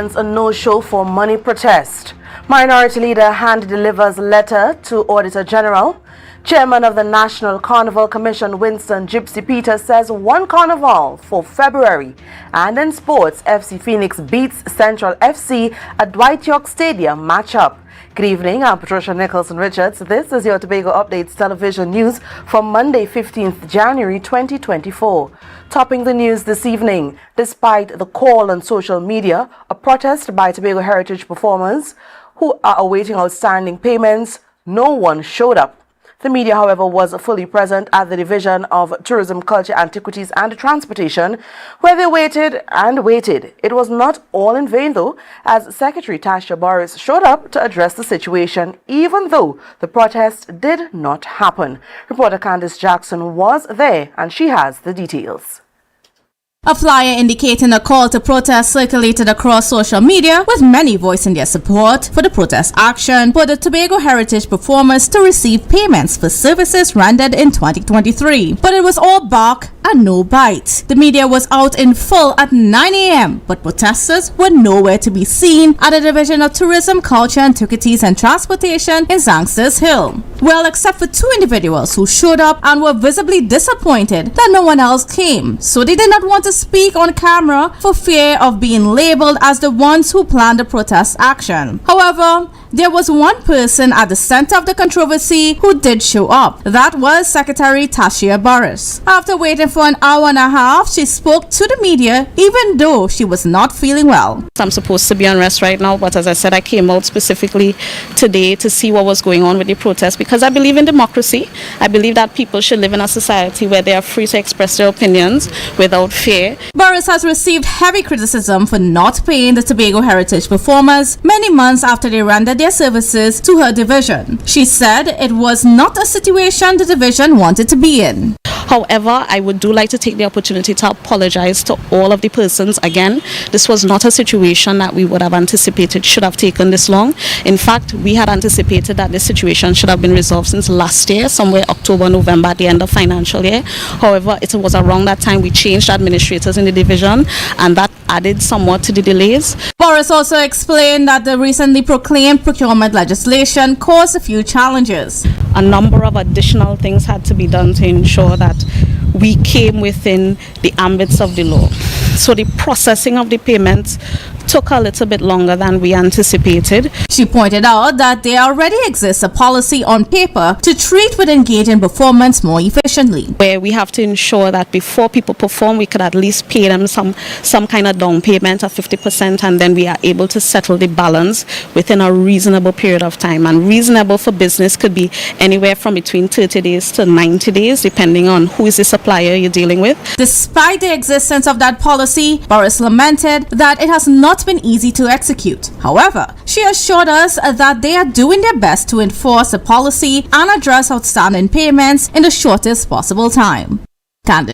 Lions a no-show for money protest. Minority leader hand delivers letter to Auditor General. Chairman of the National Carnival Commission, Winston Gypsy Peters, says one carnival for February. And in sports, FC Phoenix beats Central FC at Dwight York Stadium matchup. Good evening, I'm Patricia Nicholson-Richards. This is your Tobago Updates television news for Monday, 15th January 2024. Topping the news this evening, despite the call on social media, a protest by Tobago heritage performers who are awaiting outstanding payments, no one showed up. The media, however, was fully present at the Division of Tourism, Culture, Antiquities and Transportation, where they waited and waited. It was not all in vain, though, as Secretary Tasha Boris showed up to address the situation, even though the protest did not happen. Reporter Candice Jackson was there, and she has the details. A flyer indicating a call to protest circulated across social media, with many voicing their support for the protest action for the Tobago heritage performers to receive payments for services rendered in 2023. But it was all bark and no bite. The media was out in full at 9 a.m., but protesters were nowhere to be seen at the Division of Tourism, Culture, Antiquities and Transportation in Zangsters Hill. Well, except for two individuals who showed up and were visibly disappointed that no one else came, so they did not want to speak on camera for fear of being labeled as the ones who planned the protest action. However, there was one person at the center of the controversy who did show up. That was Secretary Tasha Boris. After waiting for an hour and a half, she spoke to the media even though she was not feeling well. I'm supposed to be on rest right now, but as I said, I came out specifically today to see what was going on with the protest because I believe in democracy. I believe that people should live in a society where they are free to express their opinions without fear. Boris has received heavy criticism for not paying the Tobago heritage performers many months after they rendered their services to her division. She said it was not a situation the division wanted to be in. However, I would like to take the opportunity to apologize to all of the persons. Again, this was not a situation that we would have anticipated should have taken this long. In fact, we had anticipated that this situation should have been resolved since last year, somewhere October, November, at the end of financial year. However, it was around that time we changed administrators in the division, and that added somewhat to the delays. Boris also explained that the recently proclaimed procurement legislation caused a few challenges. A number of additional things had to be done to ensure that we came within the ambits of the law. So the processing of the payments took a little bit longer than we anticipated. She pointed out that there already exists a policy on paper to treat with engaging performance more efficiently, where we have to ensure that before people perform, we could at least pay them some kind of down payment of 50%, and then we are able to settle the balance within a reasonable period of time. And reasonable for business could be anywhere from between 30 days to 90 days, depending on who is the supplier you're dealing with. Despite the existence of that policy, Boris lamented that it has not been easy to execute. However, she assured us that they are doing their best to enforce the policy and address outstanding payments in the shortest possible time. Candice.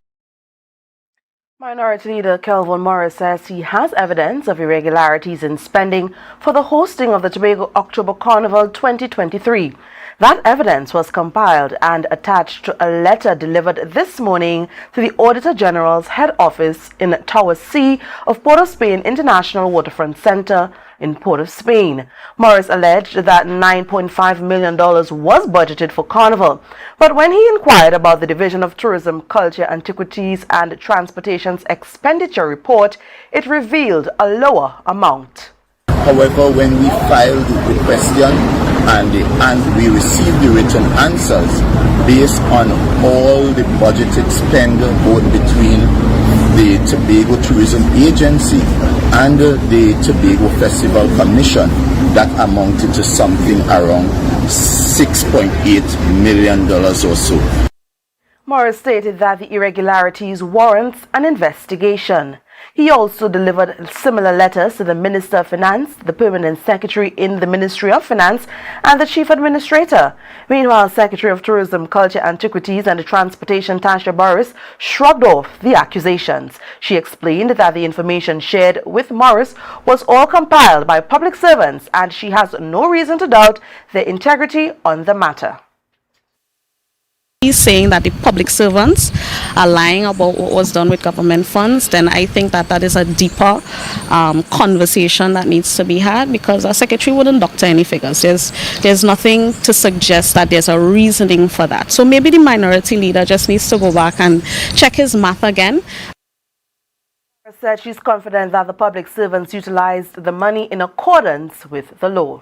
Minority Leader Kelvin Morris says he has evidence of irregularities in spending for the hosting of the Tobago October Carnival 2023. That evidence was compiled and attached to a letter delivered this morning to the Auditor General's head office in Tower C of Port of Spain International Waterfront Center in Port of Spain. Morris alleged that $9.5 million was budgeted for Carnival, but when he inquired about the Division of Tourism, Culture, Antiquities and Transportation's expenditure report, it revealed a lower amount. However, when we filed the question and we received the written answers based on all the budgeted spend both between the Tobago Tourism Agency and the Tobago Festival Commission, that amounted to something around $6.8 million or so. Morris stated that the irregularities warrants an investigation. He also delivered similar letters to the Minister of Finance, the Permanent Secretary in the Ministry of Finance, and the Chief Administrator. Meanwhile, Secretary of Tourism, Culture, Antiquities and Transportation Tasha Boris shrugged off the accusations. She explained that the information shared with Morris was all compiled by public servants and she has no reason to doubt their integrity on the matter. He's saying that the public servants are lying about what was done with government funds, then I think that that is a deeper conversation that needs to be had, because our secretary wouldn't doctor any figures. There's nothing to suggest that there's a reasoning for that. So maybe the minority leader just needs to go back and check his math again. Said she's confident that the public servants utilized the money in accordance with the law.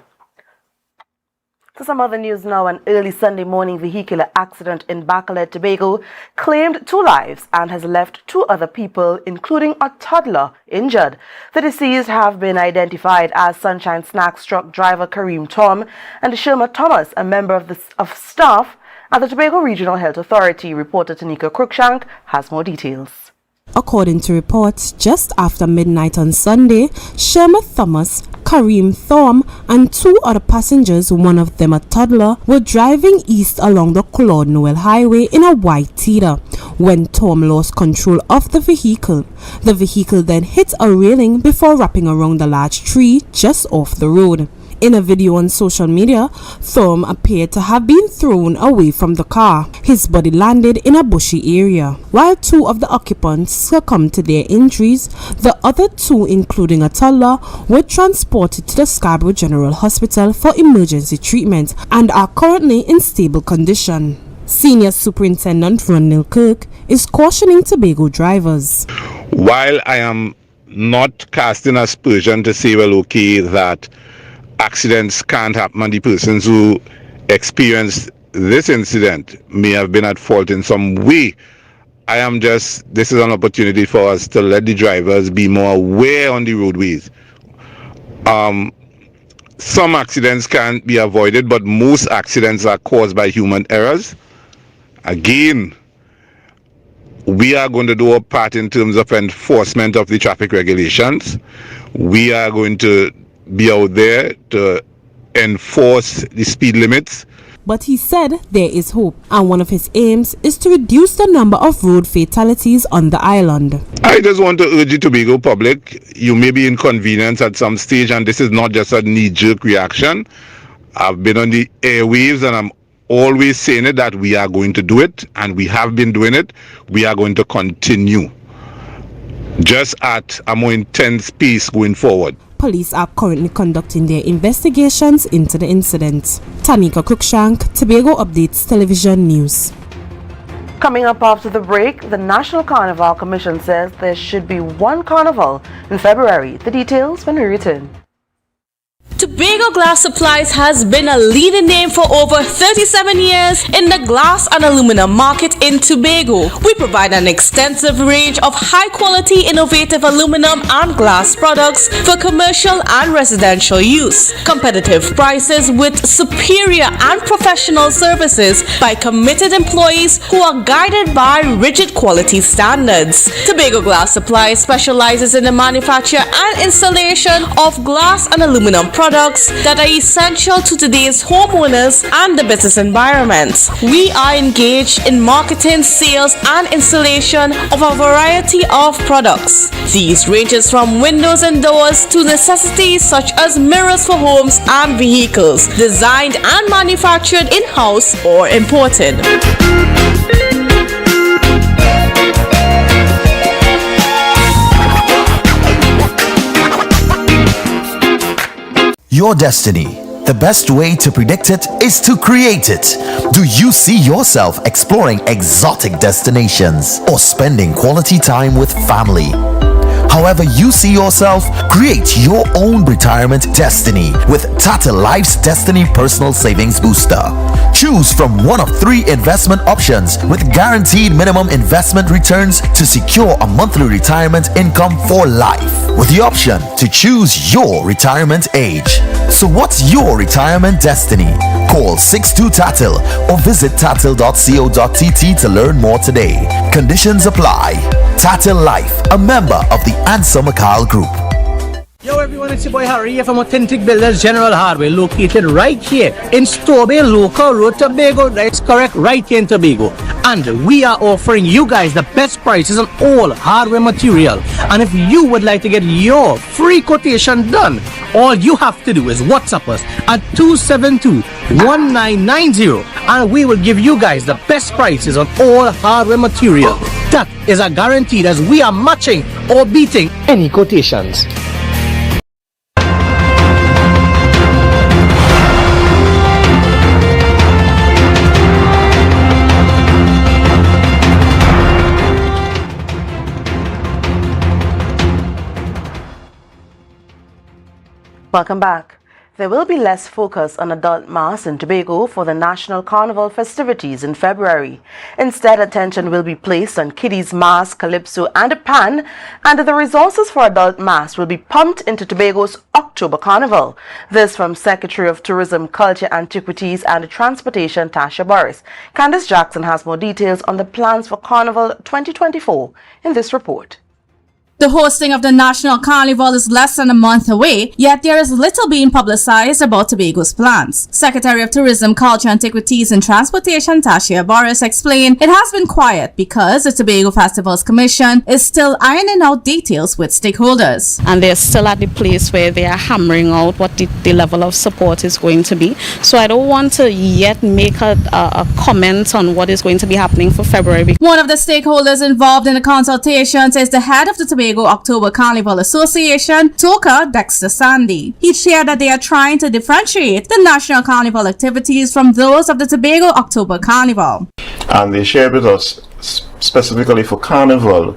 To some other news now, an early Sunday morning vehicular accident in Bacolod, Tobago claimed 2 lives and has left 2 other people, including a toddler, injured. The deceased have been identified as Sunshine Snacks truck driver Kareem Tom and Sherma Thomas, a member of staff at the Tobago Regional Health Authority. Reporter Tanika Cruikshank has more details. According to reports, just after midnight on Sunday, Sherma Thomas, Kareem Thorm, and 2 other passengers, one of them a toddler, were driving east along the Claude Noel Highway in a white Tita when Thorm lost control of the vehicle. The vehicle then hit a railing before wrapping around a large tree just off the road. In a video on social media, Thorm appeared to have been thrown away from the car. His body landed in a bushy area. While 2 of the occupants succumbed to their injuries, the other 2, including a toddler, were transported to the Scarborough General Hospital for emergency treatment and are currently in stable condition. Senior Superintendent Ronil Kirk is cautioning Tobago drivers. While I am not casting aspersion to say, well, okay, that accidents can't happen and the persons who experienced this incident may have been at fault in some way, this is an opportunity for us to let the drivers be more aware on the roadways. Some accidents can't be avoided, but most accidents are caused by human errors. Again, we are going to do our part in terms of enforcement of the traffic regulations. We are going to be out there to enforce the speed limits. But he said there is hope, and one of his aims is to reduce the number of road fatalities on the island. I just want to urge the Tobago public, you may be inconvenienced at some stage, and this is not just a knee-jerk reaction. I've been on the airwaves and I'm always saying it that we are going to do it, and we have been doing it. We are going to continue, just at a more intense pace going forward. Police are currently conducting their investigations into the incident. Tanika Cruikshank, Tobago Updates Television News. Coming up after the break, the National Carnival Commission says there should be 1 carnival in February. The details when we return. Tobago Glass Supplies has been a leading name for over 37 years in the glass and aluminum market in Tobago. We provide an extensive range of high-quality, innovative aluminum and glass products for commercial and residential use. Competitive prices with superior and professional services by committed employees who are guided by rigid quality standards. Tobago Glass Supplies specializes in the manufacture and installation of glass and aluminum products that are essential to today's homeowners and the business environment. We are engaged in marketing, sales, and installation of a variety of products. These ranges from windows and doors to necessities such as mirrors for homes and vehicles, designed and manufactured in-house or imported. Your destiny. The best way to predict it is to create it. Do you see yourself exploring exotic destinations or spending quality time with family? However you see yourself, create your own retirement destiny with Tata Life's Destiny Personal Savings Booster. Choose from one of 3 investment options with guaranteed minimum investment returns to secure a monthly retirement income for life, with the option to choose your retirement age. So what's your retirement destiny? Call 62TATL or visit tatil.co.tt to learn more today. Conditions apply. Tatil Life, a member of the Answer Makal Group. Yo everyone, it's your boy Harry here from Authentic Builders General Hardware, located right here in Storby Local Road, Tobago. That's correct, right here in Tobago. And we are offering you guys the best prices on all hardware material. And if you would like to get your free quotation done, all you have to do is WhatsApp us at 272-1990 and we will give you guys the best prices on all hardware material. That is a guarantee as we are matching or beating any quotations. Welcome back. There will be less focus on adult mass in Tobago for the National Carnival festivities in February. Instead, attention will be placed on kiddies mass, calypso and pan, and the resources for adult mass will be pumped into Tobago's October Carnival. This from Secretary of Tourism, Culture, Antiquities and Transportation, Tasha Boris. Candice Jackson has more details on the plans for Carnival 2024 in this report. The hosting of the National Carnival is less than a month away, yet there is little being publicized about Tobago's plans. Secretary of Tourism, Culture, Antiquities and Transportation, Tasha Boris, explained it has been quiet because the Tobago Festivals Commission is still ironing out details with stakeholders. And they're still at the place where they are hammering out what the level of support is going to be. So I don't want to yet make a comment on what is going to be happening for February. One of the stakeholders involved in the consultations is the head of the Tobago October Carnival Association, Toka Dexter Sandy. He shared that they are trying to differentiate the National Carnival activities from those of the Tobago October Carnival. And they shared with us specifically for Carnival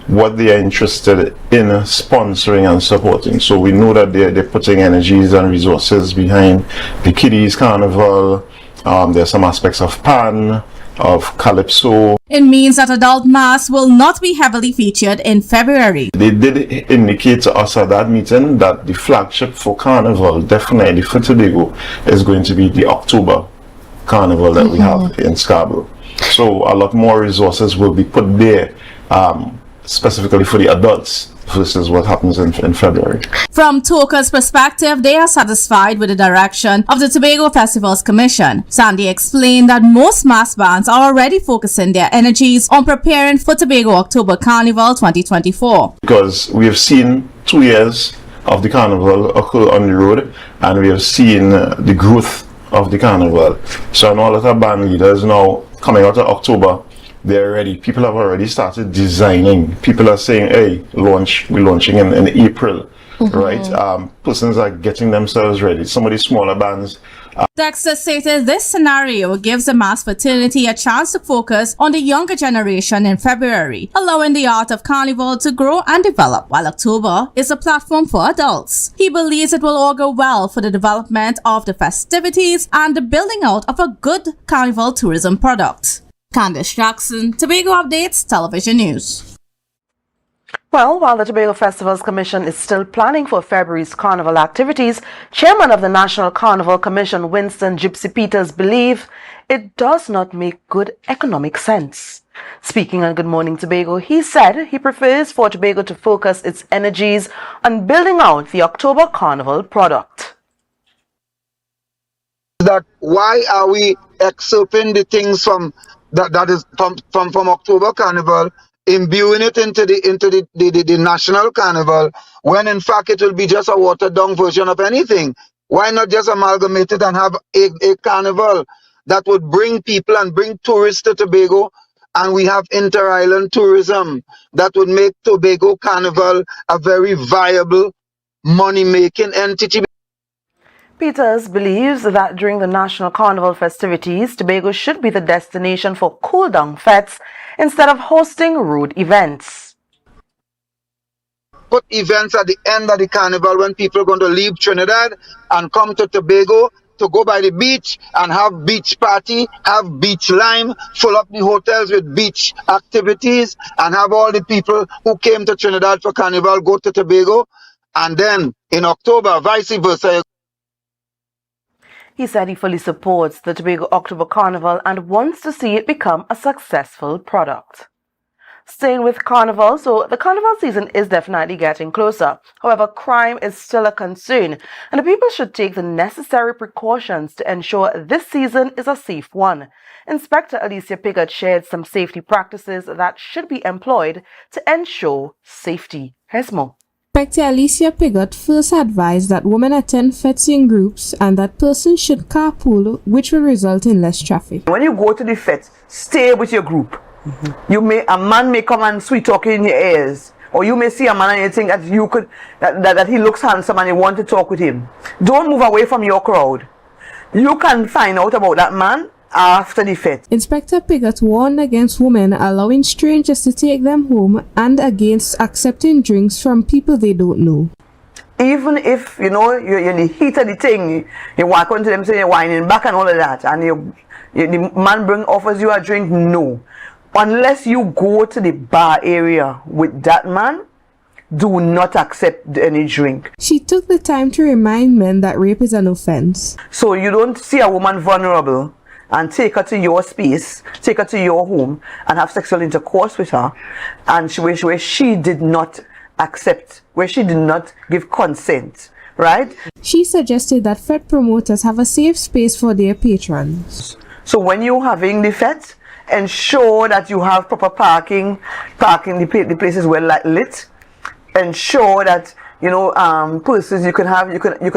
what they are interested in sponsoring and supporting. So we know that they're putting energies and resources behind the Kiddies Carnival. There's some aspects of Pan, of Calypso. It means that adult mass will not be heavily featured in February. They did indicate to us at that meeting that the flagship for Carnival, definitely for Tobago, is going to be the October Carnival that we have in Scarborough. So a lot more resources will be put there, specifically for the adults, versus what happens in February. From Toka's perspective, they are satisfied with the direction of the Tobago Festivals Commission. Sandy explained that most mass bands are already focusing their energies on preparing for Tobago October Carnival 2024. Because we have seen 2 years of the Carnival occur on the road, and we have seen the growth of the Carnival. So I know a lot of band leaders now coming out of October, they're ready. People have already started designing. People are saying, hey, we're launching in April, right? Persons are getting themselves ready. Some of the smaller bands. Dexter stated this scenario gives the mass fraternity a chance to focus on the younger generation in February, allowing the art of Carnival to grow and develop, while October is a platform for adults. He believes it will augur well for the development of the festivities and the building out of a good Carnival tourism product. Candice Jackson, Tobago Updates Television News. Well, while the Tobago Festivals Commission is still planning for February's carnival activities, Chairman of the National Carnival Commission, Winston Gypsy Peters, believes it does not make good economic sense. Speaking on Good Morning Tobago, he said he prefers for Tobago to focus its energies on building out the October Carnival product. That why are we excerpting the things from that is from October Carnival, imbuing it into the National Carnival, when in fact it will be just a watered down version of anything? Why not just amalgamate it and have a carnival that would bring people and bring tourists to Tobago, and we have inter-island tourism that would make Tobago Carnival a very viable money-making entity? Peters believes that during the National Carnival festivities, Tobago should be the destination for cool-down fetes instead of hosting road events. Put events at the end of the carnival when people are going to leave Trinidad and come to Tobago to go by the beach and have beach party, have beach lime, fill up the hotels with beach activities, and have all the people who came to Trinidad for Carnival go to Tobago, and then in October, vice versa. He said he fully supports the Tobago October Carnival and wants to see it become a successful product. Staying with Carnival, so the Carnival season is definitely getting closer. However, crime is still a concern, and the people should take the necessary precautions to ensure this season is a safe one. Inspector Alicia Piggott shared some safety practices that should be employed to ensure safety. Here's more. Inspector Alicia Pigott first advised that women attend fets in groups and that persons should carpool, which will result in less traffic. When you go to the fete, stay with your group. A man may come and sweet talk in your ears, or you may see a man and you think that you could that he looks handsome and you want to talk with him. Don't move away from your crowd. You can find out about that man after the fete. Inspector Pigott warned against women allowing strangers to take them home and against accepting drinks from people they don't know. Even if you're in the heat of the thing, you walk onto them saying you're whining back and all of that, and the man offers you a drink, no. Unless you go to the bar area with that man, do not accept any drink. She took the time to remind men that rape is an offense. So you don't see a woman vulnerable and take her to your space, take her to your home and have sexual intercourse with her, and where she did not accept, where she did not give consent, right? She suggested that fete promoters have a safe space for their patrons. So when you're having the fete, ensure that you have proper parking the places well lit. Ensure that persons you can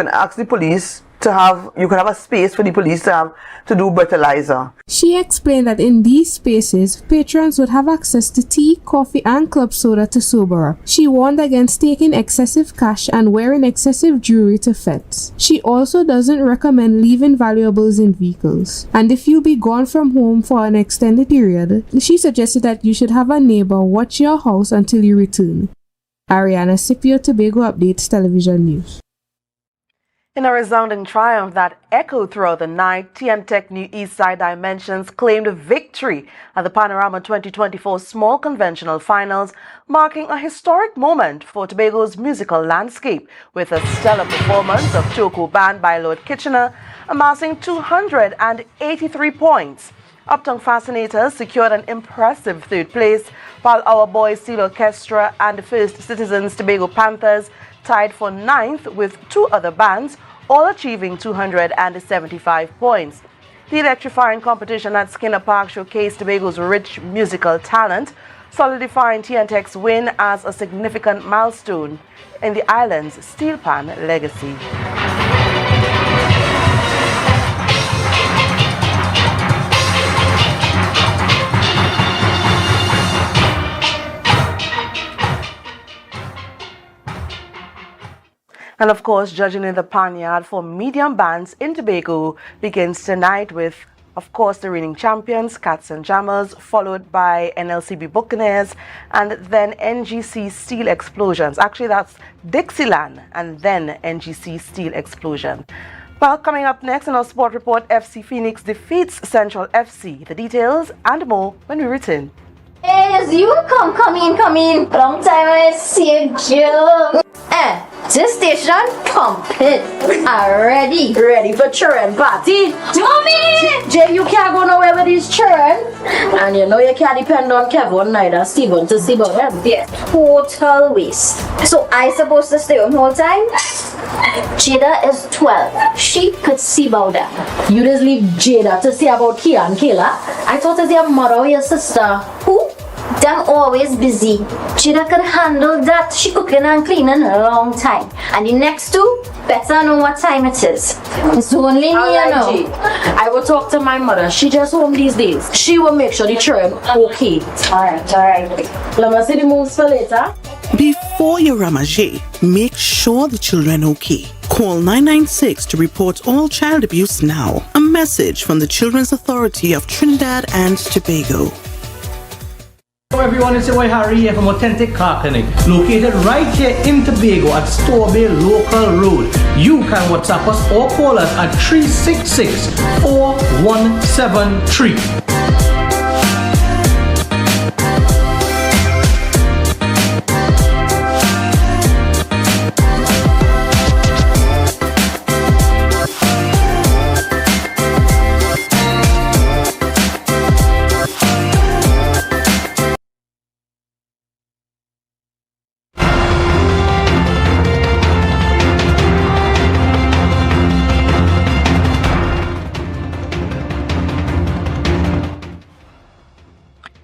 ask the police to have a space for the police to do breathalyzer. She explained that in these spaces, patrons would have access to tea, coffee and club soda to sober up. She warned against taking excessive cash and wearing excessive jewelry to fetes. She also doesn't recommend leaving valuables in vehicles. And if you'll be gone from home for an extended period, she suggested that you should have a neighbor watch your house until you return. Ariana Scipio, Tobago Updates Television News. In a resounding triumph that echoed throughout the night, TNTech New Eastside Dimensions claimed victory at the Panorama 2024 Small Conventional Finals, marking a historic moment for Tobago's musical landscape, with a stellar performance of Choco Band by Lord Kitchener, amassing 283 points. Uptown Fascinators secured an impressive third place, while Our Boys Steel Orchestra and the First Citizens Tobago Panthers tied for 9th with two other bands, all achieving 275 points. The electrifying competition at Skinner Park showcased Tobago's rich musical talent, solidifying TNTech's win as a significant milestone in the island's steel pan legacy. And of course, judging in the Panyard for medium bands in Tobago begins tonight with, of course, the reigning champions, Cats and Jammers, followed by NLCB Buccaneers, and then NGC Steel Explosions. Actually, that's Dixieland, and then NGC Steel Explosion. Well, coming up next in our sport report, FC Phoenix defeats Central FC. The details and more when we return. Yes, you come in. Long time I see you. This station complete. Ready for children party. Mommy! Jay, you can't go nowhere with these children. And you know you can't depend on Kevin neither Steven to see about them. Yeah, total waste. So I supposed to stay home whole time? Jada is 12. She could see about them. You just leave Jada to see about Kia and Kayla. I thought it's your mother or your sister. Who? Them always busy. Jada could handle that. She cooking and cleaning a long time. And the next two, better know what time it is. It's only me, you know. I will talk to my mother. She just home these days. She will make sure the children okay. Alright. Let me see the moves for later. Before you ramage, make sure the children okay. Call 996 to report all child abuse now. A message from the Children's Authority of Trinidad and Tobago. Hello everyone, it's your boy Harry here from Authentic Car Clinic, located right here in Tobago at Storby Local Road. You can WhatsApp us or call us at 366-4173.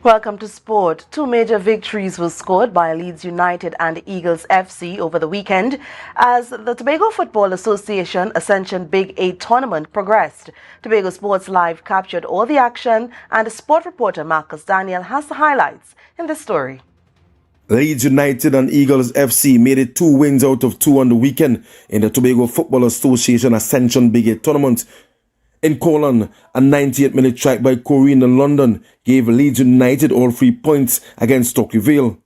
Welcome to sport. Two major victories were scored by Leeds United and Eagles FC over the weekend as the Tobago Football Association Ascension Big 8 tournament progressed. Tobago Sports Live captured all the action and sport reporter Marcus Daniel has the highlights in this story. Leeds United and Eagles FC made it 2 wins out of 2 on the weekend in the Tobago Football Association Ascension Big 8 tournament. In Colon, a 98-minute strike by Corrine in London gave Leeds United all 3 points against Stockyville.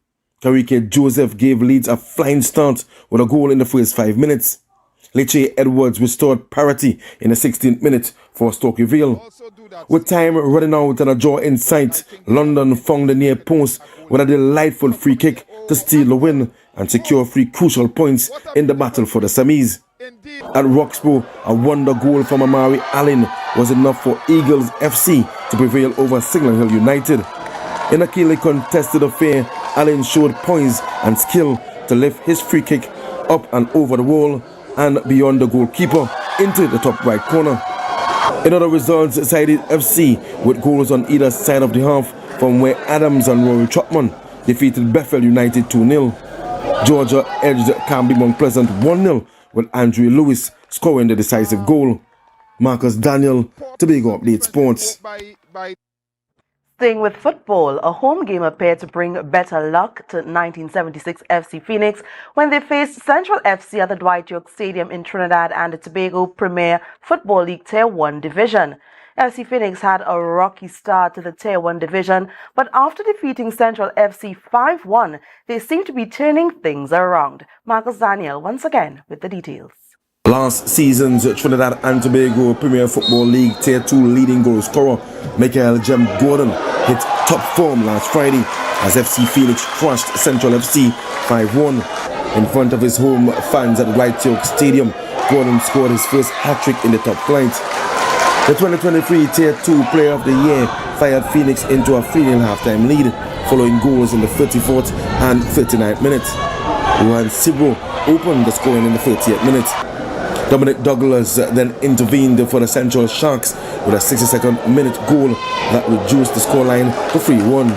Karike Joseph gave Leeds a flying start with a goal in the first 5 minutes. Leche Edwards restored parity in the 16th minute for Stockyville. With time running out and a draw in sight, London found the near post with a delightful free kick to steal the win and secure 3 crucial points in the battle for the semis. At Roxborough, a wonder goal from Amari Allen was enough for Eagles FC to prevail over Signal Hill United. In a keenly contested affair, Allen showed poise and skill to lift his free kick up and over the wall and beyond the goalkeeper into the top right corner. In other results, sided FC with goals on either side of the half from where Adams and Rory Chapman defeated Bethel United 2-0. Georgia edged Canby Mount Pleasant 1-0 with Andrew Lewis scoring the decisive goal. Marcus Daniel, Tobago Update Sports. Staying with football, a home game appeared to bring better luck to 1976 FC Phoenix when they faced Central FC at the Dwight York Stadium in Trinidad and the Tobago Premier Football League Tier 1 division. FC Phoenix had a rocky start to the Tier 1 division, but after defeating Central FC 5-1, they seem to be turning things around. Marcus Daniel once again with the details. Last season's Trinidad and Tobago Premier Football League Tier 2 leading goal scorer Michael Jem Gordon hit top form last Friday as FC Phoenix crushed Central FC 5-1. In front of his home fans at Dwight York Stadium, Gordon scored his first hat-trick in the top flight. The 2023 Tier 2 Player of the Year fired Phoenix into a 3-0 halftime lead following goals in the 34th and 39th minutes. Luan Sibro opened the scoring in the 38th minute. Dominic Douglas then intervened for the Central Sharks with a 62nd minute goal that reduced the scoreline to 3-1.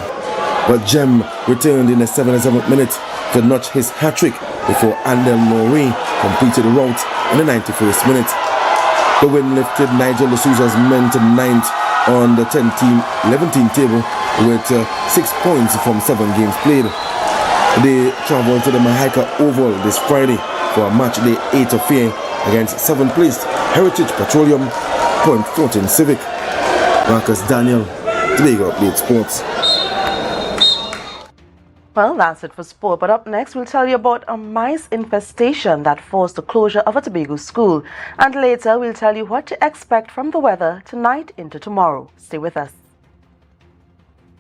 But Jem returned in the 77th minute to notch his hat-trick before Andel Norrie completed the rout in the 91st minute. The win lifted Nigel D'Souza's men to 9th on the 11-team table with 6 points from 7 games played. They travel to the Mahaika Oval this Friday for a match day 8 affair against 7th placed Heritage Petroleum, Point 14 Civic. Marcus Daniel, Tobago Update Sports. Well, that's it for sport, but up next we'll tell you about a mice infestation that forced the closure of a Tobago school. And later we'll tell you what to expect from the weather tonight into tomorrow. Stay with us.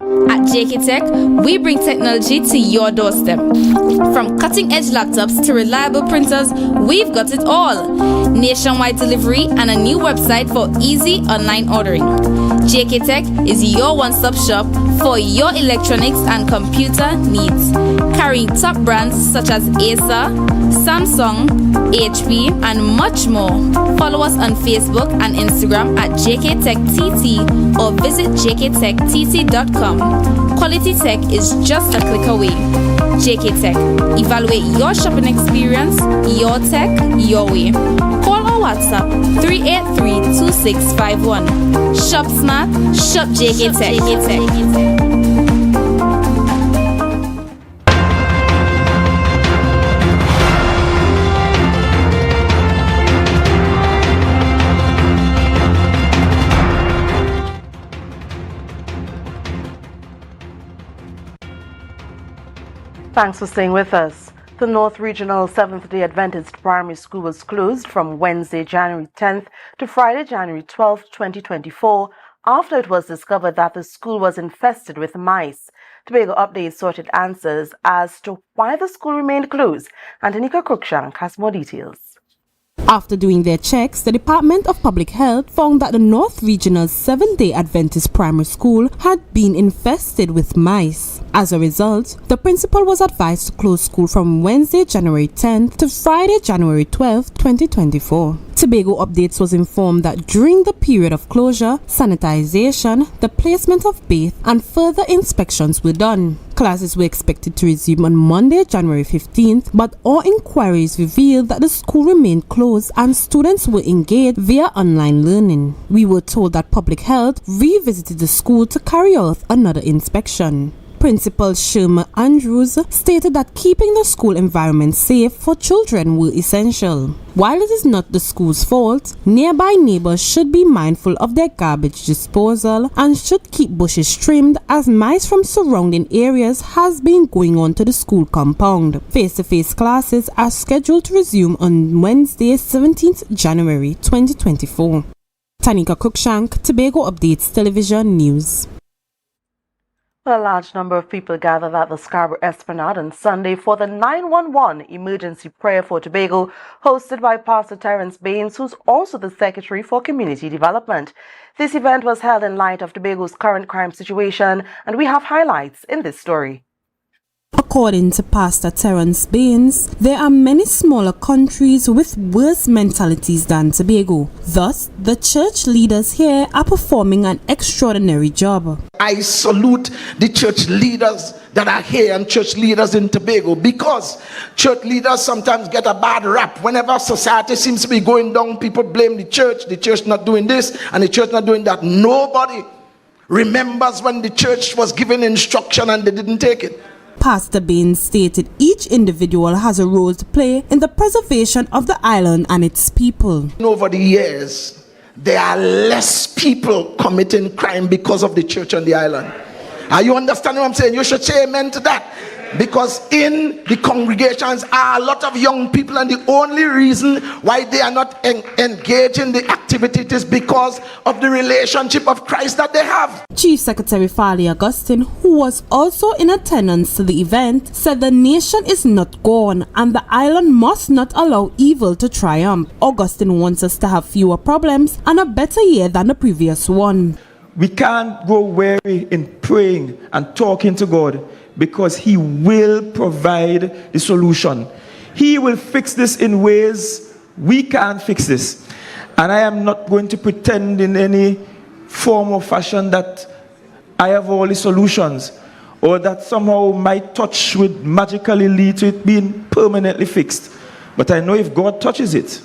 At JK Tech, we bring technology to your doorstep. From cutting-edge laptops to reliable printers, we've got it all. Nationwide delivery and a new website for easy online ordering. JK Tech is your one-stop shop for your electronics and computer needs. Carrying top brands such as Acer, Samsung, HP, and much more. Follow us on Facebook and Instagram at JKTechTT or visit jktechtt.com. Quality tech is just a click away. JK Tech. Evaluate your shopping experience, your tech, your way. Call or WhatsApp 383-2651. Shop smart, shop JK Tech. Thanks for staying with us. The North Regional Seventh-day Adventist Primary School was closed from Wednesday, January 10th to Friday, January 12th, 2024, after it was discovered that the school was infested with mice. Tobago Update sorted answers as to why the school remained closed, and Tanika Cruikshank has more details. After doing their checks, the Department of Public Health found that the North Regional Seventh-day Adventist Primary School had been infested with mice. As a result, the principal was advised to close school from Wednesday, January 10th to Friday, January 12th, 2024. Tobago Updates was informed that during the period of closure, sanitization, the placement of bath and further inspections were done. Classes were expected to resume on Monday, January 15th, but all inquiries revealed that the school remained closed and students were engaged via online learning. We were told that Public Health revisited the school to carry out another inspection. Principal Sherma Andrews stated that keeping the school environment safe for children were essential. While it is not the school's fault, nearby neighbors should be mindful of their garbage disposal and should keep bushes trimmed as mice from surrounding areas has been going on to the school compound. Face-to-face classes are scheduled to resume on Wednesday, 17th January 2024. Tanika Cruikshank, Tobago Updates Television News. A large number of people gathered at the Scarborough Esplanade on Sunday for the 911 emergency prayer for Tobago, hosted by Pastor Terence Baines, who's also the Secretary for Community Development. This event was held in light of Tobago's current crime situation, and we have highlights in this story. According to Pastor Terence Baines, there are many smaller countries with worse mentalities than Tobago. Thus, the church leaders here are performing an extraordinary job. I salute the church leaders that are here and church leaders in Tobago, because church leaders sometimes get a bad rap. Whenever society seems to be going down, people blame the church not doing this and the church not doing that. Nobody remembers when the church was given instruction and they didn't take it. Pastor Baines stated each individual has a role to play in the preservation of the island and its people. Over the years, there are less people committing crime because of the church on the island. Are you understanding what I'm saying? You should say amen to that. Because in the congregations are a lot of young people, and the only reason why they are not engaged in the activity is because of the relationship of Christ that they have. Chief Secretary Farley Augustine, who was also in attendance to the event, said the nation is not gone and the island must not allow evil to triumph. Augustine wants us to have fewer problems and a better year than the previous one. We can't go weary in praying and talking to God, because He will provide the solution. He will fix this in ways we can't fix this. And I am not going to pretend in any form or fashion that I have all the solutions, or that somehow my touch would magically lead to it being permanently fixed. But I know if God touches it,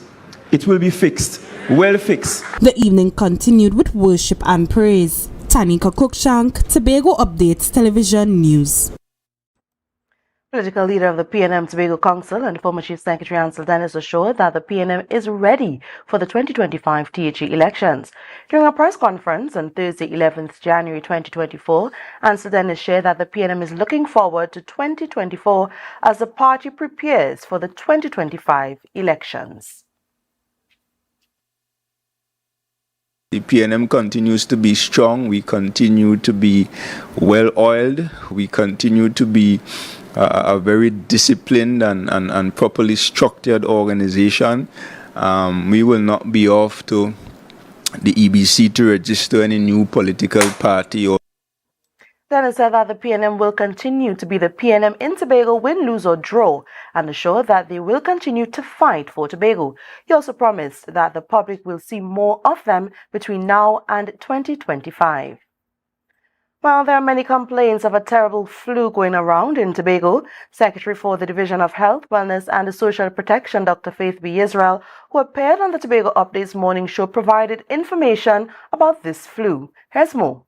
it will be fixed, well fixed. The evening continued with worship and praise. Tanika Cruikshank, Tobago Updates Television News. Political leader of the PNM Tobago Council and former Chief Secretary Ansel Dennis assured that the PNM is ready for the 2025 THE elections. During a press conference on Thursday, 11th January 2024, Ansel Dennis shared that the PNM is looking forward to 2024 as the party prepares for the 2025 elections. The PNM continues to be strong. We continue to be well-oiled. We continue to be a very disciplined and properly structured organization. We will not be off to the EBC to register any new political party. Dennis said that the PNM will continue to be the PNM in Tobago, win, lose or draw, and assured that they will continue to fight for Tobago. He also promised that the public will see more of them between now and 2025. While there are many complaints of a terrible flu going around in Tobago, Secretary for the Division of Health, Wellness and Social Protection, Dr. Faith B. Israel, who appeared on the Tobago Updates morning show, provided information about this flu. Here's more.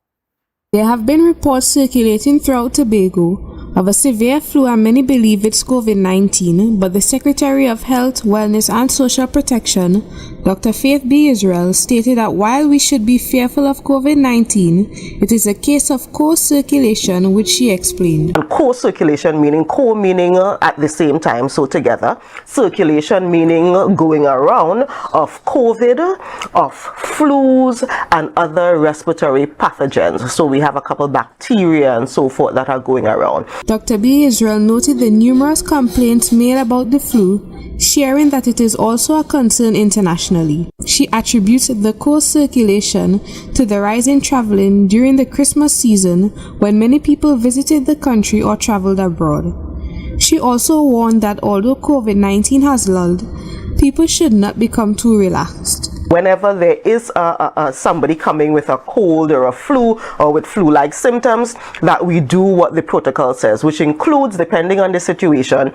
There have been reports circulating throughout Tobago of a severe flu, and many believe it's COVID-19, but the Secretary of Health, Wellness and Social Protection, Dr. Faith B. Israel, stated that while we should be fearful of COVID-19, it is a case of co-circulation, which she explained. Co-circulation meaning at the same time, so together. Circulation meaning going around of COVID, of flus and other respiratory pathogens. So we have a couple bacteria and so forth that are going around. Dr. B. Israel noted the numerous complaints made about the flu, sharing that it is also a concern internationally. She attributes the co-circulation to the rise in traveling during the Christmas season when many people visited the country or traveled abroad. She also warned that although COVID-19 has lulled, people should not become too relaxed. Whenever there is somebody coming with a cold or a flu or with flu-like symptoms, that we do what the protocol says, which includes, depending on the situation,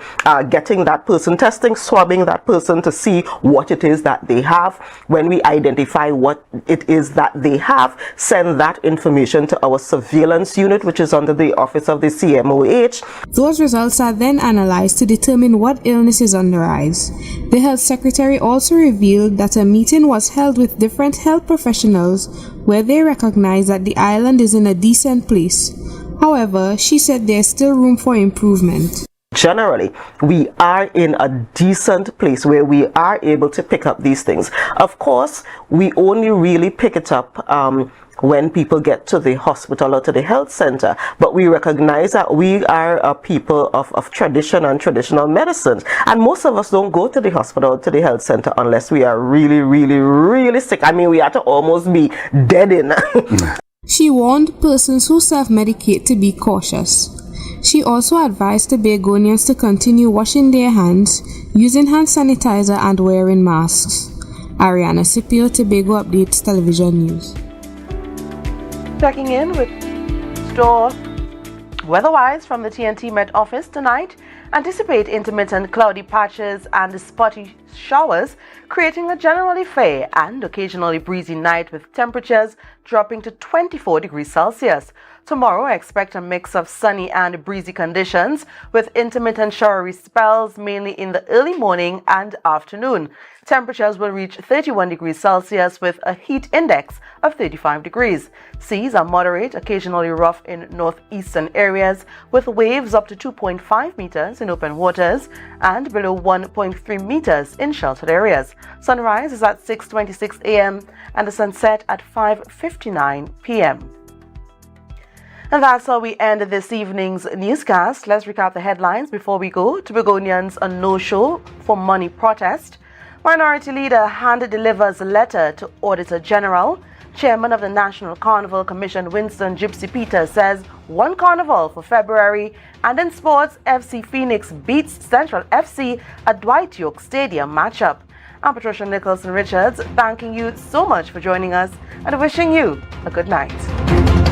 getting that person testing, swabbing that person to see what it is that they have. When we identify what it is that they have, send that information to our surveillance unit, which is under the office of the CMOH. Those results are then analyzed to determine what illness is on the rise. The health secretary also revealed that a meeting was held with different health professionals where they recognized that the island is in a decent place. However, she said there's still room for improvement. Generally, we are in a decent place where we are able to pick up these things. Of course, we only really pick it up when people get to the hospital or to the health center, but we recognize that we are a people of tradition and traditional medicines, and most of us don't go to the hospital or to the health center unless we are really sick. I mean, we have to almost be dead in. She warned persons who self-medicate to be cautious. She also advised Tobagonians to continue washing their hands, using hand sanitizer and wearing masks. Ariana Scipio, Tobago Updates Television News. Checking in with store weather-wise from the TNT Met office tonight. Anticipate intermittent cloudy patches and spotty showers, creating a generally fair and occasionally breezy night with temperatures dropping to 24 degrees Celsius. Tomorrow, expect a mix of sunny and breezy conditions with intermittent showery spells mainly in the early morning and afternoon. Temperatures will reach 31 degrees Celsius with a heat index of 35 degrees. Seas are moderate, occasionally rough in northeastern areas with waves up to 2.5 meters in open waters and below 1.3 meters in sheltered areas. Sunrise is at 6:26 a.m. and the sunset at 5:59 p.m. And that's how we end this evening's newscast. Let's recap the headlines before we go. Tobagonians a no-show for money protest. Minority leader hand-delivers letter to Auditor General. Chairman of the National Carnival Commission, Winston Gypsy Peter, says one carnival for February. And in sports, FC Phoenix beats Central FC at Dwight York Stadium matchup. I'm Patricia Nicholson Richards, thanking you so much for joining us and wishing you a good night.